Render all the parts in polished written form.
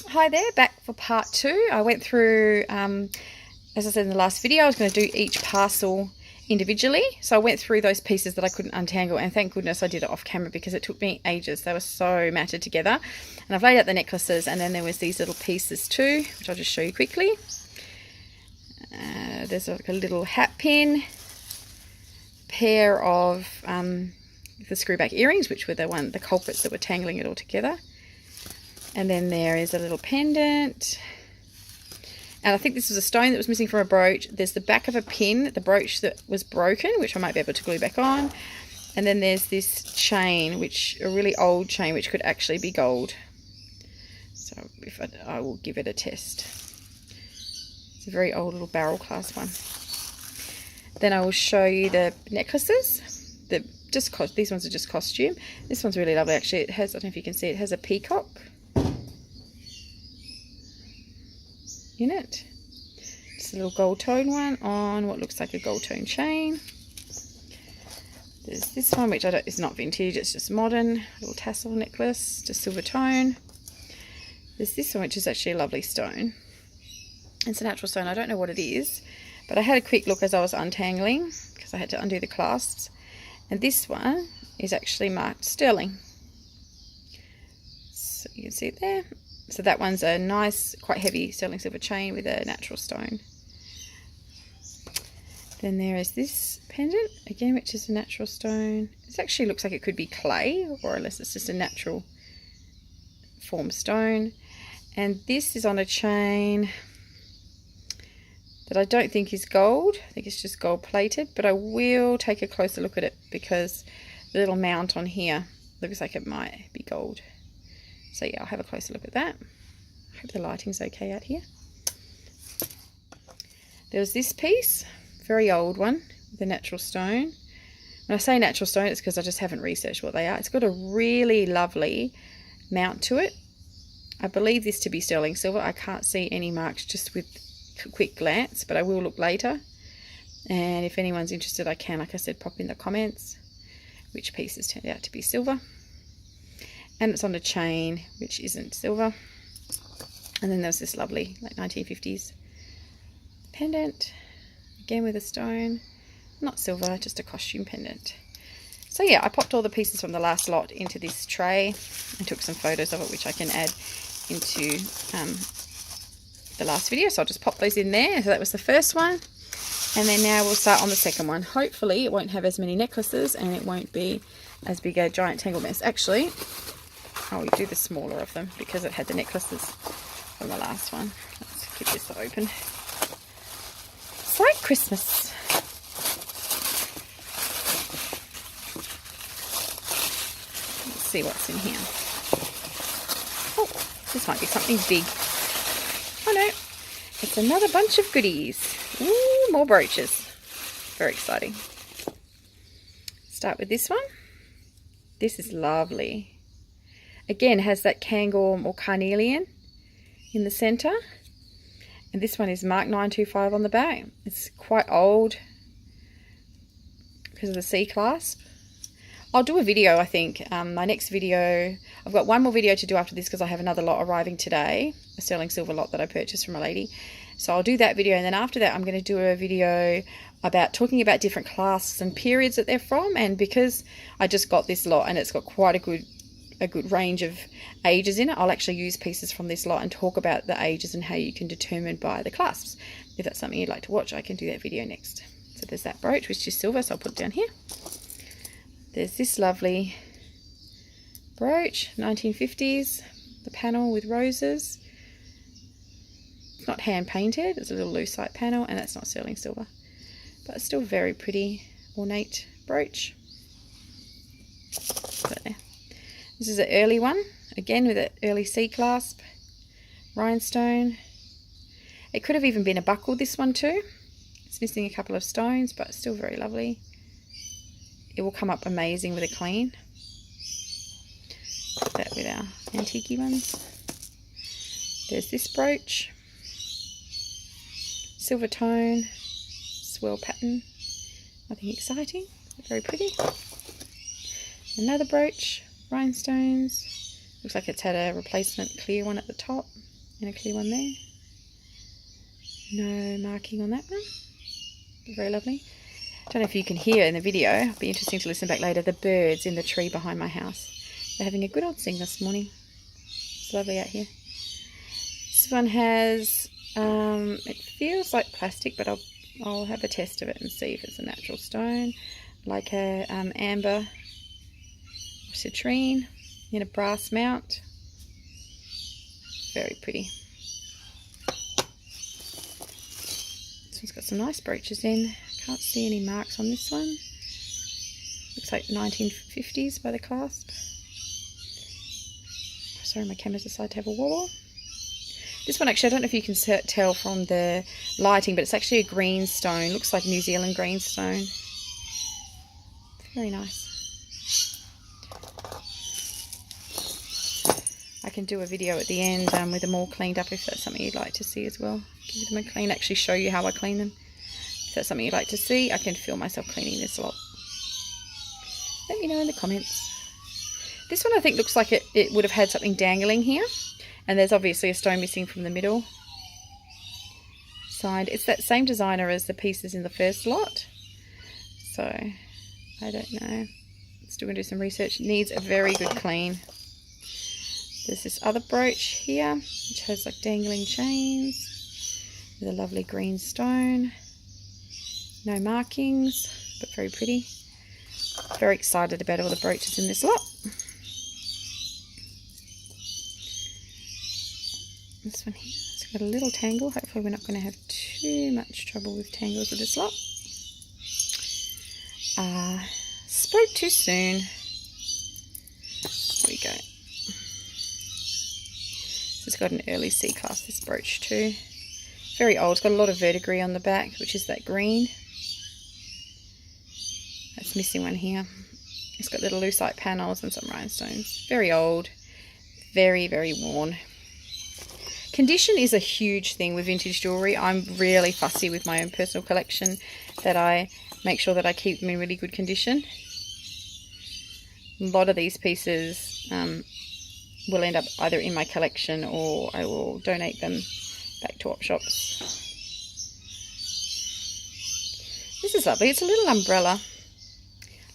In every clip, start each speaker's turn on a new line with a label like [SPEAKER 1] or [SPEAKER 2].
[SPEAKER 1] Hi there, back for part 2. I went through, as I said in the last video, I was going to do each parcel individually. So I went through those pieces that I couldn't untangle, and thank goodness I did it off camera because it took me ages. They were so matted together. And I've laid out the necklaces, and then there was these little pieces too, which I'll just show you quickly. There's like a little hat pin, pair of the screwback earrings, which were the culprits that were tangling it all together. And then there is a little pendant. And I think this was a stone that was missing from a brooch. There's the back of a pin, the brooch that was broken, which I might be able to glue back on. And then there's this chain, which a really old chain, which could actually be gold. So if I will give it a test. It's a very old little barrel clasp one. Then I will show you the necklaces. These ones are just costume. This one's really lovely actually. It has, I don't know if you can see, it has a peacock in it. Just a little gold tone one on what looks like a gold tone chain. There's this one, which is not vintage, it's just modern. Little tassel necklace, just silver tone. There's this one, which is actually a lovely stone. It's a natural stone. I don't know what it is, but I had a quick look as I was untangling because I had to undo the clasps. And this one is actually marked sterling. So you can see it there. So that one's a nice, quite heavy sterling silver chain with a natural stone. Then there is this pendant, again, which is a natural stone. It actually looks like it could be clay, or unless it's just a natural form stone. And this is on a chain that I don't think is gold. I think it's just gold plated, but I will take a closer look at it because the little mount on here looks like it might be gold. So yeah, I'll have a closer look at that. I hope the lighting's okay out here. There's this piece, very old one, with a natural stone. When I say natural stone, it's because I just haven't researched what they are. It's got a really lovely mount to it. I believe this to be sterling silver. I can't see any marks just with a quick glance, but I will look later. And if anyone's interested, I can, like I said, pop in the comments which pieces turned out to be silver. And it's on a chain which isn't silver. And then there's this lovely like 1950s pendant, again with a stone, not silver, just a costume pendant. So yeah, I popped all the pieces from the last lot into this tray and took some photos of it, which I can add into the last video. So I'll just pop those in there. So that was the first one, and then now we'll start on the second one. Hopefully it won't have as many necklaces and it won't be as big a giant tangle mess. Actually, I'll do the smaller of them because it had the necklaces from the last one. Let's keep this open. It's like Christmas. Let's see what's in here. Oh, this might be something big. Oh no, it's another bunch of goodies. Ooh, more brooches. Very exciting. Start with this one. This is lovely. Again, has that cairngorm or carnelian in the centre. And this one is marked 925 on the back. It's quite old because of the C clasp. I'll do a video, I think. My next video, I've got one more video to do after this because I have another lot arriving today, a sterling silver lot that I purchased from a lady. So I'll do that video, and then after that I'm going to do a video about talking about different clasps and periods that they're from. And because I just got this lot and it's got quite a good range of ages in it, I'll actually use pieces from this lot and talk about the ages and how you can determine by the clasps. If that's something you'd like to watch, I can do that video next. So there's that brooch, which is silver, so I'll put it down here. There's this lovely brooch, 1950s, the panel with roses. It's not hand painted, it's a little lucite panel, and that's not sterling silver, but it's still very pretty, ornate brooch. So there. This is an early one, again with an early C clasp, rhinestone. It could have even been a buckle, this one too. It's missing a couple of stones, but still very lovely. It will come up amazing with a clean. Put that with our antique ones. There's this brooch. Silver tone, swirl pattern. Nothing exciting, but very pretty. Another brooch, rhinestones. Looks like it's had a replacement clear one at the top. and a clear one there. No marking on that one. Very lovely. Don't know if you can hear in the video, it'll be interesting to listen back later, the birds in the tree behind my house. They're having a good old sing this morning. It's lovely out here. This one has, it feels like plastic, but I'll have a test of it and see if it's a natural stone, like a amber citrine in a brass mount. Very pretty. This one's got some nice brooches in. Can't see any marks on this one. Looks like 1950s by the clasp. Sorry, my camera's decided to have a wobble. This one actually, I don't know if you can tell from the lighting, but it's actually a green stone. Looks like New Zealand green stone. Very nice. I can do a video at the end with them all cleaned up if that's something you'd like to see as well. Give them a clean, actually show you how I clean them. If that's something you'd like to see, I can feel myself cleaning this a lot. Let me know in the comments. This one I think looks like it would have had something dangling here. And there's obviously a stone missing from the middle side. It's that same designer as the pieces in the first lot. So, I don't know. Still going to do some research. It needs a very good clean. There's this other brooch here, which has like dangling chains. With a lovely green stone. No markings, but very pretty. Very excited about all the brooches in this lot. This one here, it's got a little tangle. Hopefully we're not going to have too much trouble with tangles with this lot. Spoke too soon. There we go. So it's got an early C class, this brooch too. Very old, it's got a lot of verdigris on the back, which is that green. That's missing one here. It's got little lucite panels and some rhinestones. Very old, very, very worn. Condition is a huge thing with vintage jewellery. I'm really fussy with my own personal collection that I make sure that I keep them in really good condition. A lot of these pieces will end up either in my collection or I will donate them back to op shops. This is lovely. It's a little umbrella,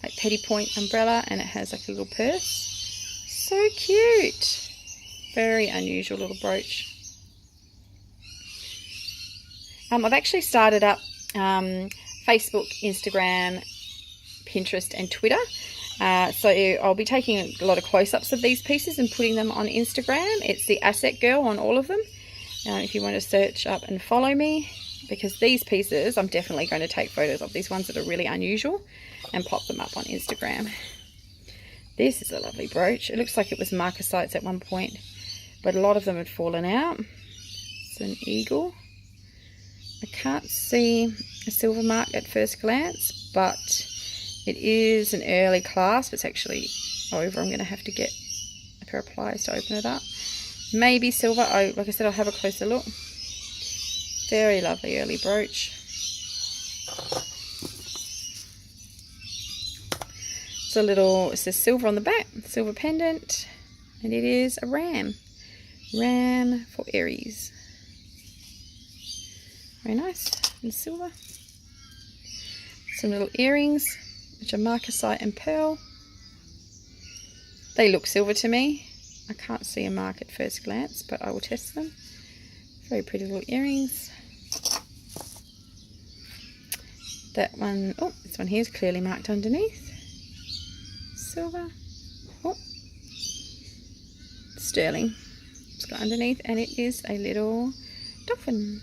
[SPEAKER 1] like petty point umbrella, and it has like a little purse. So cute. Very unusual little brooch. I've actually started up Facebook, Instagram, Pinterest and Twitter. So I'll be taking a lot of close-ups of these pieces and putting them on Instagram. It's the Asset Girl on all of them. If you want to search up and follow me, because these pieces I'm definitely going to take photos of, these ones that are really unusual, and pop them up on Instagram. This is a lovely brooch. It looks like it was marcasites at one point, but a lot of them had fallen out. It's an eagle. I can't see a silver mark at first glance, but it is an early clasp. It's actually over. I'm going to have to get a pair of pliers to open it up. Maybe silver. Oh, like I said, I'll have a closer look. Very lovely early brooch. It's a little, it says silver on the back, silver pendant, and it is a ram. Ram for Aries. Very nice, and silver. Some little earrings, which are marcasite and pearl. They look silver to me. I can't see a mark at first glance, but I will test them. Very pretty little earrings. That one, oh, this one here is clearly marked underneath. Silver. Oh, sterling. It's got underneath, and it is a little dolphin.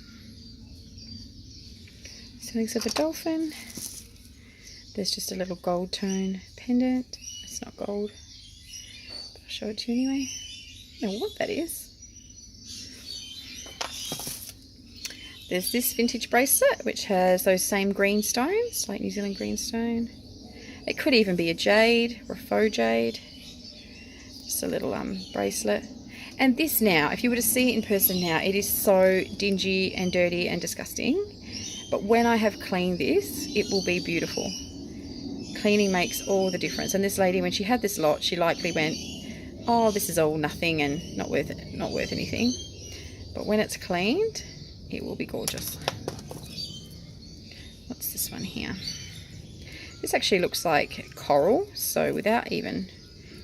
[SPEAKER 1] Sterling silver dolphin. There's just a little gold tone pendant. It's not gold, but I'll show it to you anyway. I don't know what that is. There's this vintage bracelet, which has those same green stones, like New Zealand green stone. It could even be a jade or a faux jade. Just a little bracelet. And this now, if you were to see it in person now, it is so dingy and dirty and disgusting. But when I have cleaned this, it will be beautiful. Cleaning makes all the difference. And this lady, when she had this lot, she likely went, oh, this is all nothing and not worth anything. but when it's cleaned, it will be gorgeous. What's this one here? This actually looks like coral, so without even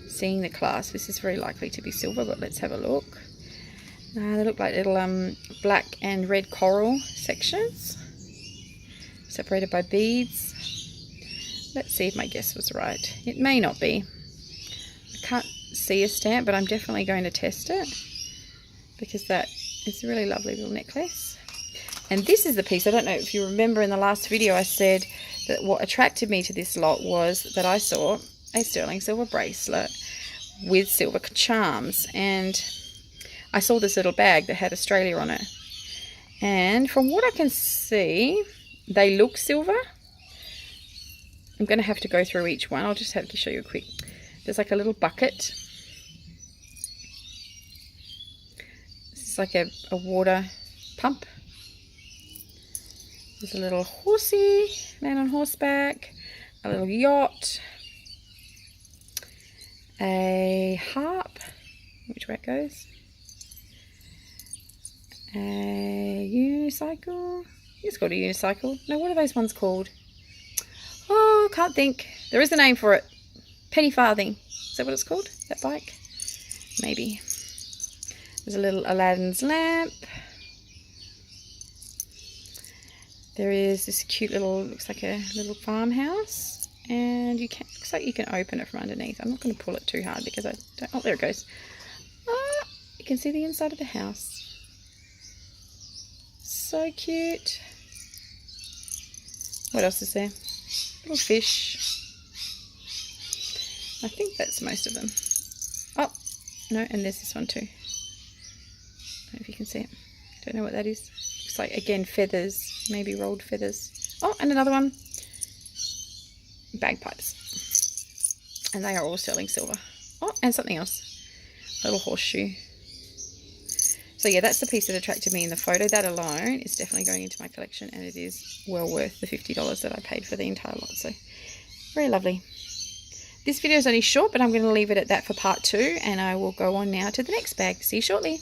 [SPEAKER 1] seeing the clasp, this is very likely to be silver, but let's have a look. They look like little black and red coral sections, separated by beads. Let's see if my guess was right. It may not be. I can't see a stamp, but I'm definitely going to test it, because that is a really lovely little necklace. And this is the piece, I don't know if you remember in the last video I said that what attracted me to this lot was that I saw a sterling silver bracelet with silver charms, and I saw this little bag that had Australia on it, and from what I can see they look silver. I'm going to have to go through each one. I'll just have to show you a quick. There's like a little bucket. This is like a water pump. There's a little horsey, man on horseback, a little yacht, a harp, which way it goes, a unicycle. It's called a unicycle. No, what are those ones called? Oh, can't think. There is a name for it. Penny farthing. Is that what it's called? That bike? Maybe. There's a little Aladdin's lamp. There is this cute little, looks like a little farmhouse, and you can, looks like you can open it from underneath. I'm not going to pull it too hard because I don't, oh, there it goes. Ah, you can see the inside of the house. So cute. What else is there? Little fish. I think that's most of them. Oh, no, and there's this one too. I don't know if you can see it. Don't know what that is. Looks like, again, feathers, maybe rolled feathers. Oh, and another one. Bagpipes. And they are all sterling silver. Oh, and something else. A little horseshoe. So yeah, that's the piece that attracted me in the photo. That alone is definitely going into my collection, and it is well worth the $50 that I paid for the entire lot. So very lovely. This video is only short, but I'm going to leave it at that for part 2, and I will go on now to the next bag. See you shortly.